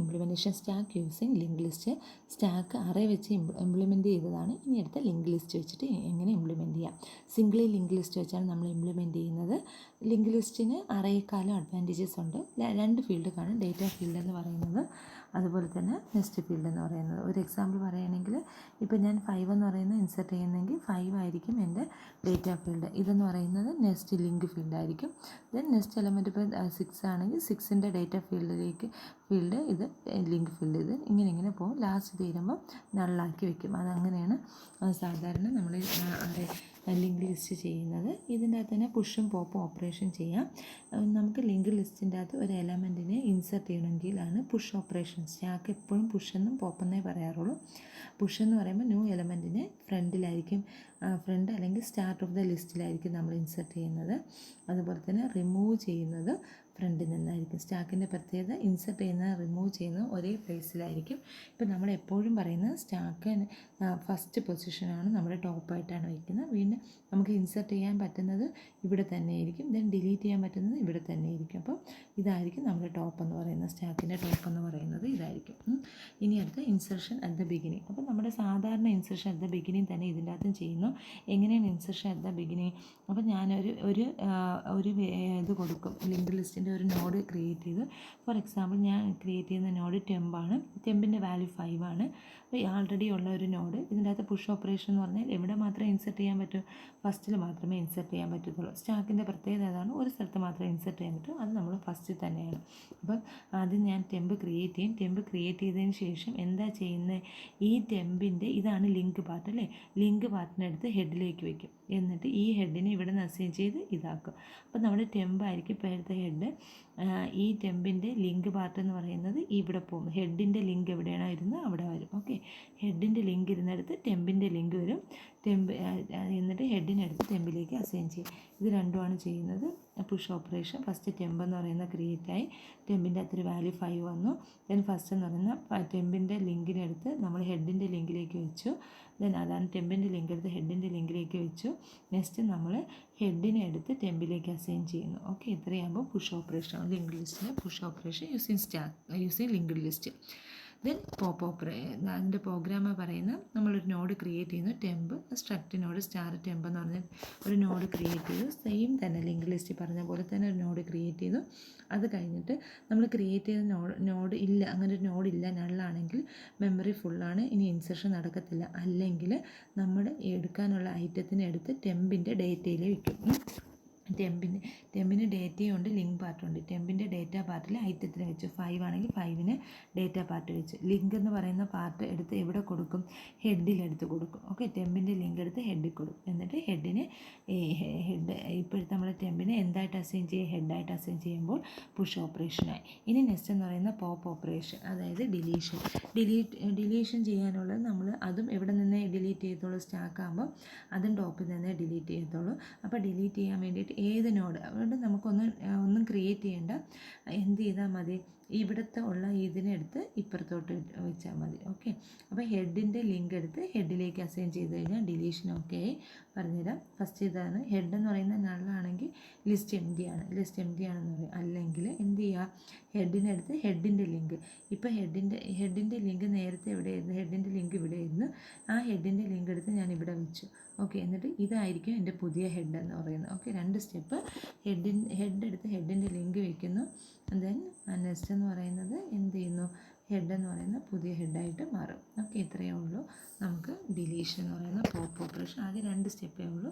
Implementation stack using link list. Stack array വെച്ച് implement ചെയ്തതാണ്. ഇനി അടുത്ത ലിങ്ക് ലിസ്റ്റ് വെച്ചിട്ട് എങ്ങനെ ഇംപ്ലിമെൻറ്റ് ചെയ്യാം. സിംഗിളി ലിങ്ക് ലിസ്റ്റ് വെച്ചാണ് നമ്മൾ ഇംപ്ലിമെൻറ്റ് ചെയ്യുന്നത്. ലിങ്ക് ലിസ്റ്റിന് അറേക്കാളും അഡ്വാൻറ്റേജസ് ഉണ്ട്. രണ്ട് ഫീൽഡ് കാണും, ഡേറ്റ ഫീൽഡ് എന്ന് പറയുന്നത്, അതുപോലെ തന്നെ നെക്സ്റ്റ് ഫീൽഡ് എന്ന് പറയുന്നത്. ഒരു എക്സാമ്പിൾ പറയുകയാണെങ്കിൽ ഇപ്പോൾ ഞാൻ 5 എന്ന് പറയുന്നത് ഇൻസെർട്ട് ചെയ്യുന്നെങ്കിൽ 5 ആയിരിക്കും എൻ്റെ ഡേറ്റ ഫീൽഡ്. ഇതെന്ന് പറയുന്നത് നെക്സ്റ്റ് ലിങ്ക് ഫീൽഡ് ആയിരിക്കും. ദെൻ നെക്സ്റ്റ് എലമെൻറ്റ് ഇപ്പോൾ 6 ആണെങ്കിൽ 6ൻ്റെ ഡേറ്റ ഫീൽഡ് ഇത് ലിങ്ക് ഫീൽഡ്, ഇത് ഇങ്ങനെ പോകും. ലാസ്റ്റ് തീരുമ്പോൾ നള്ളാക്കി വെക്കും. അതങ്ങനെയാണ് സാധാരണ നമ്മൾ ലിങ്ക് ലിസ്റ്റ് ചെയ്യുന്നത്. ഇതിൻ്റെ അകത്ത് തന്നെ പുഷും പോപ്പും ഓപ്പറേഷൻ ചെയ്യാം. നമുക്ക് ലിങ്ക് ലിസ്റ്റിൻ്റെ അകത്ത് ഒരു എലമെൻറ്റിനെ ഇൻസെർട്ട് ചെയ്യണമെങ്കിലാണ് പുഷ് ഓപ്പറേഷൻ. സ്റ്റാക്ക് എപ്പോഴും പുഷെന്നും പോപ്പെന്നേ പറയാറുള്ളൂ. പുഷ് എന്ന് പറയുമ്പോൾ ന്യൂ എലമെൻറ്റിനെ ഫ്രണ്ടിലായിരിക്കും, ഫ്രണ്ട് അല്ലെങ്കിൽ സ്റ്റാർട്ട് ഓഫ് ദ ലിസ്റ്റിലായിരിക്കും നമ്മൾ ഇൻസെർട്ട് ചെയ്യുന്നത്. അതുപോലെ തന്നെ റിമൂവ് ചെയ്യുന്നത് ഫ്രണ്ടിൽ നിന്നായിരിക്കും. സ്റ്റാക്കിൻ്റെ പ്രത്യേകത ഇൻസെർട്ട് ചെയ്യുന്നത് റിമൂവ് ചെയ്യുന്നത് ഒരേ പ്ലേസിലായിരിക്കും. ഇപ്പോൾ നമ്മൾ എപ്പോഴും പറയുന്നത് സ്റ്റാക്ക് ഫസ്റ്റ് പൊസിഷനാണ് നമ്മുടെ ടോപ്പായിട്ടാണ് വയ്ക്കുന്നത്. വീണ്ടും നമുക്ക് ഇൻസെർട്ട് ചെയ്യാൻ പറ്റുന്നത് ഇവിടെ തന്നെ ആയിരിക്കും. ദെൻ ഡിലീറ്റ് ചെയ്യാൻ പറ്റുന്നത് ഇവിടെ തന്നെ ആയിരിക്കും. അപ്പോൾ ഇതായിരിക്കും നമ്മുടെ ടോപ്പ് എന്ന് പറയുന്നത്, സ്റ്റാക്കിൻ്റെ ടോപ്പ് എന്ന് പറയുന്നത് ഇതായിരിക്കും. ഇനി അടുത്ത ഇൻസെർഷൻ അറ്റ് ദ ബിഗിനിങ്. അപ്പോൾ നമ്മുടെ സാധാരണ ഇൻസെർഷൻ അറ്റ് ദ ബിഗിനിങ് തന്നെ ഇതിൻ്റെ അകത്തും ചെയ്യുന്നു. എങ്ങനെയാണ് ഇൻസെർഷൻ അറ്റ് ദ ബിഗിനിങ്? അപ്പോൾ ഞാനൊരു ഇത് കൊടുക്കും, ലിങ്ക് ലിസ്റ്റിൻ്റെ ഒരു നോഡ് ക്രിയേറ്റ് ചെയ്ത്. ഫോർ എക്സാമ്പിൾ ഞാൻ ക്രിയേറ്റ് ചെയ്യുന്ന നോഡ് ടെമ്പാണ്. ടെമ്പിൻ്റെ വാല്യൂ 5 ആണ്. അപ്പോൾ ആൾറെഡി ഉള്ള ഒരു നോഡ്. ഇതിൻ്റെ അകത്ത് പുഷ് ഓപ്പറേഷൻ എന്ന് പറഞ്ഞാൽ എവിടെ മാത്രമേ ഇൻസെർട്ട് ചെയ്യാൻ പറ്റൂ? ഫസ്റ്റിൽ മാത്രമേ ഇൻസെർട്ട് ചെയ്യാൻ പറ്റത്തുള്ളൂ. സ്റ്റാക്കിൻ്റെ പ്രത്യേകത അതാണ്, ഒരു സ്ഥലത്ത് മാത്രമേ ഇൻസെർട്ട് ചെയ്യാൻ പറ്റൂ. അത് നമ്മൾ ഫസ്റ്റിൽ തന്നെയാണ്. അപ്പം ആദ്യം ഞാൻ ടെമ്പ് ക്രിയേറ്റ് ചെയ്യും. ടെമ്പ് ക്രിയേറ്റ് ചെയ്തതിന് ശേഷം എന്താ ചെയ്യുന്നത്? ഈ ടെമ്പിൻ്റെ ഇതാണ് ലിങ്ക് പാർട്ട് അല്ലേ, ലിങ്ക് പാർട്ടിനെടുത്ത് ഹെഡിലേക്ക് വയ്ക്കും. എന്നിട്ട് ഈ ഹെഡിനെ ഇവിടെ നിന്ന് അസൈൻ ചെയ്ത് ഇതാക്കും. അപ്പോൾ നമ്മുടെ ടെമ്പായിരിക്കും ഇപ്പോൾ എടുത്ത ഹെഡ്. ഈ ടെമ്പിൻ്റെ ലിങ്ക് പാർട്ട് എന്ന് പറയുന്നത് ഇവിടെ പോകും. ഹെഡിൻ്റെ ലിങ്ക് എവിടെയാണോ ഇരുന്ന് അവിടെ വരും. ഓക്കെ, ഹെഡിൻ്റെ ലിങ്ക് ഇരുന്നിടത്ത് ടെമ്പിൻ്റെ ലിങ്ക് വരും. എന്നിട്ട് ഹെഡിനെടുത്ത് ടെമ്പിലേക്ക് അസൈൻ ചെയ്യും. ഇത് രണ്ടുമാണ് ചെയ്യുന്നത്. Push operation. ഫസ്റ്റ് ടെമ്പ് എന്ന് പറയുന്ന ക്രിയേറ്റായി, ടെമ്പിൻ്റെ അകത്തൊരു വാല്യൂ 5 വന്നു. ദെൻ ഫസ്റ്റ് എന്ന് പറയുന്ന ടെമ്പിൻ്റെ ലിങ്കിനെടുത്ത് നമ്മൾ ഹെഡിൻ്റെ ലിങ്കിലേക്ക് വെച്ചു. ദെൻ അതാണ് ടെമ്പിൻ്റെ ലിങ്ക് എടുത്ത് ഹെഡിൻ്റെ ലിങ്കിലേക്ക് വെച്ചു. നെക്സ്റ്റ് നമ്മൾ ഹെഡിനെ എടുത്ത് ടെമ്പിലേക്ക് അസൈൻ ചെയ്യുന്നു. ഓക്കെ, ഇത്രയാകുമ്പോൾ പുഷ് ഓപ്പറേഷൻ, ലിങ്ക് ലിസ്റ്റിലെ push operation using link list. Then അതിൻ്റെ പ്രോഗ്രാമർ പറയുന്ന നമ്മളൊരു നോഡ് ക്രിയേറ്റ് ചെയ്യുന്നു, temp struct node star temp എന്ന് പറഞ്ഞ ഒരു നോഡ് ക്രിയേറ്റ് ചെയ്തു. സെയിം തന്നെ ലിങ്ക് ലിസ്റ്റ് പറഞ്ഞ പോലെ തന്നെ ഒരു നോഡ് ക്രിയേറ്റ് ചെയ്തു. അത് കഴിഞ്ഞിട്ട് നമ്മൾ ക്രിയേറ്റ് ചെയ്ത നോഡ് ഇല്ല, അങ്ങനെ ഒരു നോഡ് ഇല്ല, നള്ളാണെങ്കിൽ മെമ്മറി ഫുള്ളാണ്, ഇനി ഇൻസെർഷൻ നടക്കത്തില്ല. അല്ലെങ്കിൽ നമ്മൾ എടുക്കാനുള്ള ഐറ്റത്തിനെ എടുത്ത് ടെമ്പിൻ്റെ ഡേറ്റയിൽ വയ്ക്കും. ടെമ്പിന് ഡേറ്റയുണ്ട്, ലിങ്ക് പാർട്ടുണ്ട്. ടെമ്പിൻ്റെ ഡേറ്റ പാർട്ടിൽ ഐറ്റത്തിന് വെച്ചു. 5 ആണെങ്കിൽ 5ന് ഡേറ്റ പാർട്ട് വെച്ചു. ലിങ്ക് എന്ന് പറയുന്ന പാർട്ട് എടുത്ത് എവിടെ കൊടുക്കും? ഹെഡിലെടുത്ത് കൊടുക്കും. ഓക്കെ, ടെമ്പിൻ്റെ ലിങ്ക് എടുത്ത് ഹെഡിൽ കൊടുക്കും. എന്നിട്ട് ഹെഡിന് ഇപ്പോഴത്തെ നമ്മൾ ടെമ്പിനെ എന്തായിട്ട് അസൈൻ ചെയ്യും? ഹെഡായിട്ട് അസൈൻ ചെയ്യുമ്പോൾ പുഷ് ഓപ്പറേഷനായി. ഇനി നെക്സ്റ്റ് എന്ന് പറയുന്ന പോപ്പ് ഓപ്പറേഷൻ, അതായത് ഡിലീഷൻ ചെയ്യാനുള്ളത് നമ്മൾ അതും എവിടെ നിന്നേ ഡിലീറ്റ് ചെയ്യത്തുള്ളൂ? സ്റ്റാക്ക് ആകുമ്പോൾ അതും ടോപ്പിൽ നിന്നേ ഡിലീറ്റ് ചെയ്യത്തുള്ളൂ. അപ്പോൾ ഡിലീറ്റ് ചെയ്യാൻ വേണ്ടിയിട്ട് ഏത് നോഡ്, അതുകൊണ്ട് ഒന്നും ക്രിയേറ്റ് ചെയ്യേണ്ട, എന്ത് ചെയ്താൽ മതി? ഇവിടുത്തെ ഉള്ള ഇതിനെടുത്ത് ഇപ്പുറത്തോട്ട് വെച്ചാൽ മതി. ഓക്കെ, അപ്പോൾ ഹെഡിൻ്റെ ലിങ്ക് എടുത്ത് ഹെഡിലേക്ക് അസൈൻ ചെയ്ത് കഴിഞ്ഞാൽ ഡിലീഷൻ ഓക്കെ ആയി. പറഞ്ഞുതരാം. ഫസ്റ്റ് ഇതാണ് ഹെഡ് എന്ന് പറയുന്ന നള്ളാണെങ്കിൽ ലിസ്റ്റ് എം ടി ആണെന്ന് പറയും. അല്ലെങ്കിൽ എന്ത് ചെയ്യുക? ഹെഡിനെടുത്ത് ഹെഡിൻ്റെ ലിങ്ക്, ഇപ്പോൾ ഹെഡിൻ്റെ ലിങ്ക് നേരത്തെ എവിടെയായിരുന്നു? ഹെഡിൻ്റെ ലിങ്ക് ഇവിടെ ആയിരുന്നു. ആ ഹെഡിൻ്റെ ലിങ്ക് എടുത്ത് ഞാൻ ഇവിടെ വെച്ചു. ഓക്കെ, എന്നിട്ട് ഇതായിരിക്കും എൻ്റെ പുതിയ ഹെഡ് എന്ന് പറയുന്നത്. Okay, 2 step. ഹെഡ് എടുത്ത് ഹെഡിൻ്റെ ലിങ്ക് വയ്ക്കുന്നു. ദെൻ നെക്സ്റ്റ് എന്ന് പറയുന്നത് എന്ത് ചെയ്യുന്നു? ഹെഡ് എന്ന് പറയുന്ന പുതിയ ഹെഡായിട്ട് മാറും. ഓക്കെ, ഇത്രയേ ഉള്ളൂ. നമുക്ക് ഡിലീഷൻ എന്ന് പറയുന്ന പോപ്പ് ഓപ്പറേഷൻ ആകെ 2 സ്റ്റെപ്പേ ഉള്ളൂ.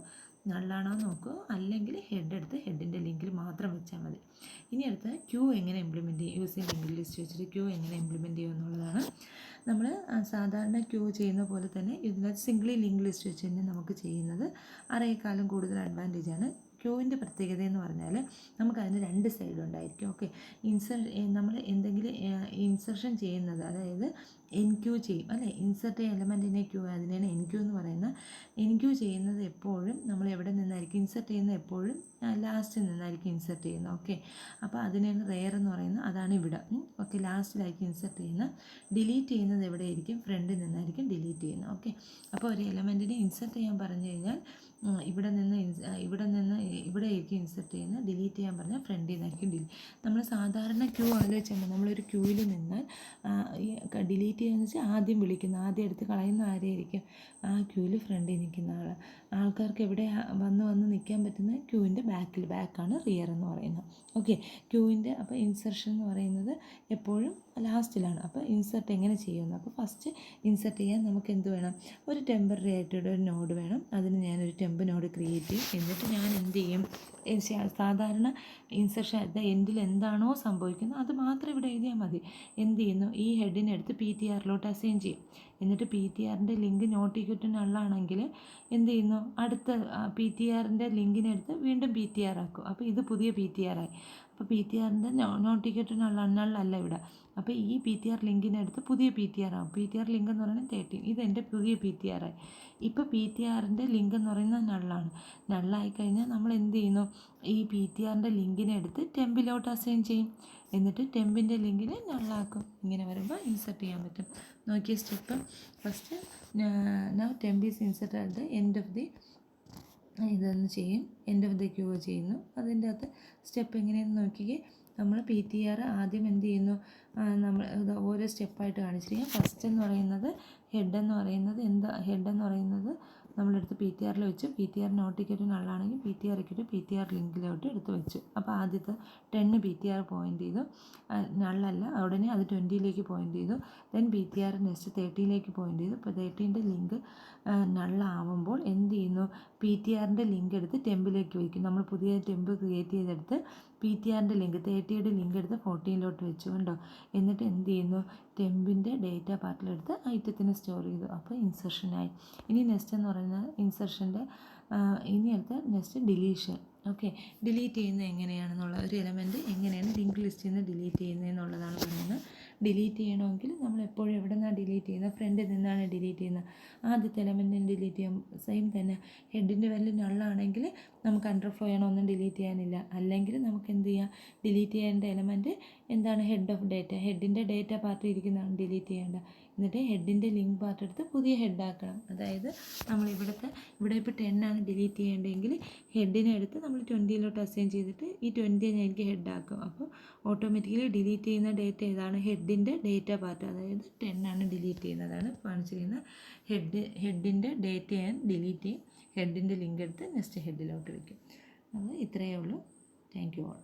നള്ളാണോ നോക്കുക, അല്ലെങ്കിൽ ഹെഡ് എടുത്ത് ഹെഡിൻ്റെ ലിങ്കിൽ മാത്രം വെച്ചാൽ മതി. ഇനി അടുത്ത ക്യൂ എങ്ങനെ ഇംപ്ലിമെൻറ്റ് ചെയ്യും? യൂസിങ് ലിങ്ക് ലിസ്റ്റ് വെച്ചിട്ട് ക്യൂ എങ്ങനെ ഇംപ്ലിമെൻറ്റ് ചെയ്യും എന്നുള്ളതാണ്. നമ്മൾ സാധാരണ ക്യൂ ചെയ്യുന്ന പോലെ തന്നെ ഇതിനകത്ത് സിംഗിളി ലിങ്ക് ലിസ്റ്റ് വെച്ച് തന്നെ നമുക്ക് ചെയ്യുന്നത്. അറേക്കാളും കൂടുതൽ അഡ്വാൻറ്റേജാണ്. ക്യൂവിൻ്റെ പ്രത്യേകത എന്ന് പറഞ്ഞാൽ നമുക്കതിന് 2 സൈഡ് ഉണ്ടായിരിക്കും. ഓക്കെ, നമ്മൾ എന്തെങ്കിലും ഇൻസെർഷൻ ചെയ്യുന്നത്, അതായത് എൻക്യൂ ചെയ്യും അല്ലേ, ഇൻസെർട്ട് എലമെൻറ്റിനെ ക്യൂ, അതിനാണ് എൻക്യൂ എന്ന് പറയുന്നത്. എൻക്യൂ ചെയ്യുന്നത് എപ്പോഴും നമ്മൾ എവിടെ നിന്നായിരിക്കും ഇൻസെർട്ട് ചെയ്യുന്നത്? എപ്പോഴും ലാസ്റ്റിൽ നിന്നായിരിക്കും ഇൻസെർട്ട് ചെയ്യുന്നത്. ഓക്കെ, അപ്പോൾ അതിനാണ് റെയർ എന്ന് പറയുന്നത്, അതാണ് ഇവിടെ. ഓക്കെ, ലാസ്റ്റിലായിരിക്കും ഇൻസെർട്ട് ചെയ്യുന്നത്. ഡിലീറ്റ് ചെയ്യുന്നത് എവിടെയായിരിക്കും? ഫ്രണ്ടിൽ നിന്നായിരിക്കും ഡിലീറ്റ് ചെയ്യുന്നത്. ഓക്കെ, അപ്പോൾ ഒരു എലമെൻറ്റിനെ ഇൻസെർട്ട് ചെയ്യാൻ പറഞ്ഞു കഴിഞ്ഞാൽ ഇവിടെ നിന്ന് ഇവിടെ ആയിരിക്കും ഇൻസെർട്ട് ചെയ്യുന്നത്. ഡിലീറ്റ് ചെയ്യാൻ പറഞ്ഞാൽ ഫ്രണ്ടിൽ നിന്നായിരിക്കും നമ്മൾ സാധാരണ ക്യൂ ആലോചിച്ചാൽ നമ്മളൊരു ക്യൂവിൽ നിന്ന് എന്നാൽ ഡിലീറ്റ് ചെയ്യുകയെന്ന് വെച്ചാൽ ആദ്യം വിളിക്കുന്ന, ആദ്യം എടുത്ത് കളയുന്ന ആരെയായിരിക്കും? ആ ക്യൂവിൽ ഫ്രണ്ടിൽ നിൽക്കുന്ന ആൾ. ആൾക്കാർക്ക് എവിടെ വന്ന് നിൽക്കാൻ പറ്റുന്ന ക്യൂവിൻ്റെ ബാക്കാണ് റിയർ എന്ന് പറയുന്നത്. ഓക്കെ, ക്യൂവിൻ്റെ അപ്പോൾ ഇൻസെർഷൻ എന്ന് പറയുന്നത് എപ്പോഴും ലാസ്റ്റിലാണ്. അപ്പോൾ ഇൻസെർട്ട് എങ്ങനെ ചെയ്യുമെന്ന്, അപ്പോൾ ഫസ്റ്റ് ഇൻസെർട്ട് ചെയ്യാൻ നമുക്ക് എന്ത് വേണം? ഒരു ടെമ്പററി ആയിട്ടുള്ള ഒരു നോഡ് വേണം. അതിന് ഞാനൊരു ടെമ്പ് നോഡ് ക്രിയേറ്റ് ചെയ്യും. എന്നിട്ട് ഞാൻ എന്ത് ചെയ്യും? സാധാരണ ഇൻസെർഷൻ എൻഡിൽ എന്താണോ സംഭവിക്കുന്നത് അത് മാത്രം ഇവിടെ എഴുതിയാൽ മതി. എന്ത് ചെയ്യുന്നു? ഈ ഹെഡിനെടുത്ത് PTRലോട്ട് അസൈൻ ചെയ്യും. എന്നിട്ട് PTRൻ്റെ ലിങ്ക് നോട്ട് ഈക്വൽ ടു നള്ളാണെങ്കിൽ എന്ത് ചെയ്യുന്നു? അടുത്ത PTRൻ്റെ ലിങ്കിനെടുത്ത് വീണ്ടും PTR ആക്കും. അപ്പോൾ ഇത് പുതിയ PTR ആയി. അപ്പോൾ PTRൻ്റെ നോട്ട് ഈക്വൽ ടു നള്ളല്ല ഇവിടെ. അപ്പോൾ ഈ PTR ലിങ്കിനെടുത്ത് പുതിയ PTR ആകും. PTR ലിങ്ക് എന്ന് പറയുന്നത് 13. ഇതെൻ്റെ പുതിയ PTR ആയി. ഇപ്പോൾ PTRൻ്റെ ലിങ്ക് എന്ന് പറയുന്നത് നള്ളാണ്. നള്ളായി കഴിഞ്ഞാൽ നമ്മൾ എന്ത് ചെയ്യുന്നു? ഈ PTRൻ്റെ ലിങ്കിനെ എടുത്ത് ടെമ്പിലോട്ട് അസൈൻ ചെയ്യും. എന്നിട്ട് ടെമ്പിൻ്റെ ലിങ്കിനെ നള്ളാക്കും. ഇങ്ങനെ വരുമ്പോൾ ഇൻസെർട്ട് ചെയ്യാൻ പറ്റും. നോക്കിയ step first now temp is insert at the end of the ഇതൊന്ന് ചെയ്യും. എൻഡ് ഓഫ് ദി ക്യൂ ചെയ്യുന്നു. അതിൻ്റെ അകത്ത് സ്റ്റെപ്പ് എങ്ങനെയാണെന്ന് നോക്കിക്കേ. നമ്മൾ PTR ആദ്യം എന്ത് ചെയ്യുന്നു? നമ്മൾ ഓരോ സ്റ്റെപ്പായിട്ട് കാണിച്ചിരിക്കുക. ഫസ്റ്റ് എന്ന് പറയുന്നത് ഹെഡ് എന്ന് പറയുന്നത് ഹെഡ് എന്ന് പറയുന്നത് നമ്മളെടുത്ത് PTRൽ വെച്ചു. PTR നോട്ട് ഈക്വൽ ടു നള്ളാണെങ്കിൽ PTR ഈക്വൽ ടു PTR ലിങ്കിലോട്ട് എടുത്ത് വെച്ചു. അപ്പോൾ ആദ്യത്തെ 10 PTR പോയിൻ്റ് ചെയ്തു, നള്ളല്ല, ഉടനെ അത് 20ലേക്ക് പോയിൻ്റ് ചെയ്തു. ദെൻ PTR നെക്സ്റ്റ് 30ലേക്ക് പോയിൻ്റ് ചെയ്തു. ഇപ്പോൾ 13ൻ്റെ ലിങ്ക് നള്ളാവുമ്പോൾ എന്ത് ചെയ്യുന്നു? PTRൻ്റെ ലിങ്ക് എടുത്ത് ടെമ്പിലേക്ക് വയ്ക്കും. നമ്മൾ പുതിയ ടെമ്പ് ക്രിയേറ്റ് ചെയ്തെടുത്ത് PTRൻ്റെ ലിങ്ക് 30യുടെ ലിങ്ക് എടുത്ത് 14ലോട്ട് വെച്ചു. കണ്ടോ? എന്നിട്ട് എന്ത് ചെയ്യുന്നു? ടെമ്പിൻ്റെ ഡേറ്റ പാർട്ടിലെടുത്ത് ഐറ്റത്തിനെ സ്റ്റോർ ചെയ്തു. അപ്പോൾ ഇൻസെർഷനായി. ഇനി നെക്സ്റ്റ് എന്ന് പറയുന്നത് ഇൻസെർഷൻ്റെ ഇനി അടുത്ത നെക്സ്റ്റ് ഡിലീഷൻ. ഓക്കെ, ഡിലീറ്റ് ചെയ്യുന്നത് എങ്ങനെയാണെന്നുള്ള ഒരു എലമെൻറ്റ് എങ്ങനെയാണ് ലിങ്ക് ലിസ്റ്റിൽ നിന്ന് ഡിലീറ്റ് ചെയ്യുന്നത് എന്നുള്ളതാണ് പറയുന്നത്. ഡിലീറ്റ് ചെയ്യണമെങ്കിൽ നമ്മൾ എപ്പോഴും എവിടെ നിന്നാണ് ഡിലീറ്റ് ചെയ്യുന്നത്? ഫ്രണ്ടിൽ നിന്നാണ് ഡിലീറ്റ് ചെയ്യുന്നത്. ആദ്യത്തെ എലമെൻറ്റിന് ഡിലീറ്റ് ചെയ്യാം. സെയിം തന്നെ ഹെഡിൻ്റെ വാല്യൂ നള്ളാണെങ്കിൽ നമുക്ക് അണ്ടർഫ്ലോ ചെയ്യണം, ഒന്നും ഡിലീറ്റ് ചെയ്യാനില്ല. അല്ലെങ്കിൽ നമുക്ക് എന്ത് ചെയ്യാം? ഡിലീറ്റ് ചെയ്യേണ്ട എലമെൻറ്റ് എന്താണ്? ഹെഡ് ഓഫ് ഡേറ്റ, ഹെഡിൻ്റെ ഡേറ്റ പാർട്ട് ഇരിക്കുന്നതാണ് ഡിലീറ്റ് ചെയ്യേണ്ട. എന്നിട്ട് ഹെഡിൻ്റെ ലിങ്ക് പാർട്ട് എടുത്ത് പുതിയ ഹെഡാക്കണം. അതായത് നമ്മൾ ഇവിടെ ഇപ്പോൾ 10 ആണ് ഡിലീറ്റ് ചെയ്യേണ്ടതെങ്കിൽ ഹെഡിനെ എടുത്ത് നമ്മൾ 20ലോട്ട് അസൈൻ ചെയ്തിട്ട് ഈ 20 ഞാൻ എനിക്ക് ഹെഡാക്കും. അപ്പോൾ ഓട്ടോമാറ്റിക്കലി ഡിലീറ്റ് ചെയ്യുന്ന ഡേറ്റ ഏതാണ്? ഹെഡിൻ്റെ ഡേറ്റ പാർട്ട്, അതായത് 10 ആണ് ഡിലീറ്റ് ചെയ്യുന്നതാണ് കാണിച്ചിരിക്കുന്നത്. ഹെഡിൻ്റെ ഡേറ്റ ഞാൻ ഡിലീറ്റ് ചെയ്യും. ഹെഡിൻ്റെ ലിങ്ക് എടുത്ത് നെക്സ്റ്റ് ഹെഡിലോട്ട് വയ്ക്കും. അപ്പോൾ ഇത്രയേ ഉള്ളൂ. Thank you all.